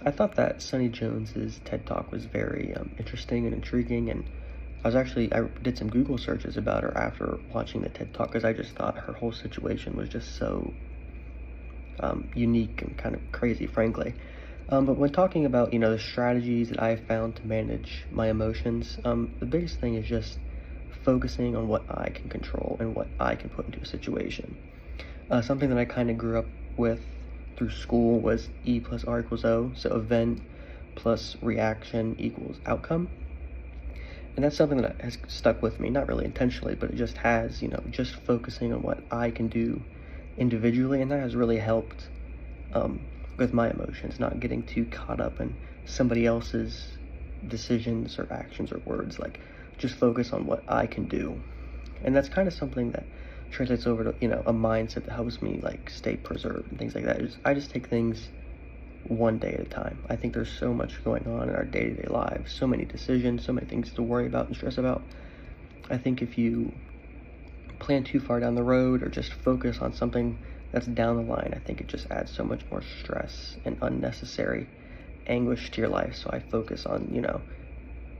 I thought that Sunny Jones's TED Talk was very interesting and intriguing, and I did some Google searches about her after watching the TED Talk because I just thought her whole situation was just so unique and kind of crazy, frankly. But when talking about the strategies that I have found to manage my emotions, the biggest thing is just focusing on what I can control and what I can put into a situation. Something that I kind of grew up with through school was E plus R equals O, so event plus reaction equals outcome. And that's something that has stuck with me, not really intentionally, but it just has, just focusing on what I can do individually, and that has really helped with my emotions, not getting too caught up in somebody else's decisions or actions or words, like just focus on what I can do. And that's kind of something that translates over to, a mindset that helps me like stay preserved and things like that. I just take things one day at a time. I think there's so much going on in our day-to-day lives, so many decisions, so many things to worry about and stress about. I think if you plan too far down the road or just focus on something that's down the line, I think it just adds so much more stress and unnecessary anguish to your life. So I focus on,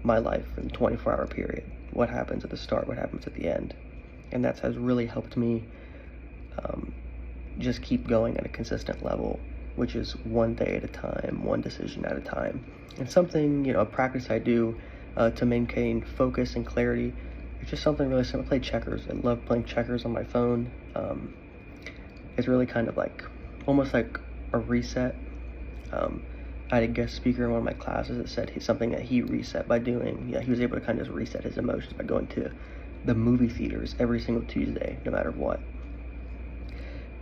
my life in a 24-hour period. What happens at the start, what happens at the end. And that has really helped me just keep going at a consistent level, which is one day at a time, one decision at a time. And something, a practice I do to maintain focus and clarity, it's just something really simple. I play checkers. I love playing checkers on my phone. It's really kind of like, almost like a reset. I had a guest speaker in one of my classes that said something that he reset by doing. Yeah, he was able to kind of just reset his emotions by going to the movie theaters every single Tuesday, no matter what.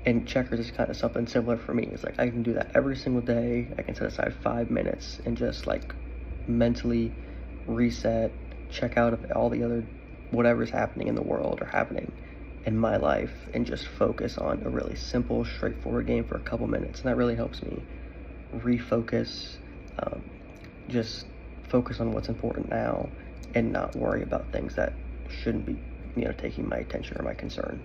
And checkers is kind of something similar for me. It's like I can do that every single day. I can set aside 5 minutes and just like mentally reset, check out of all the other whatever's happening in the world or happening in my life, and just focus on a really simple, straightforward game for a couple minutes. And that really helps me refocus, just focus on what's important now and not worry about things that shouldn't be, taking my attention or my concern.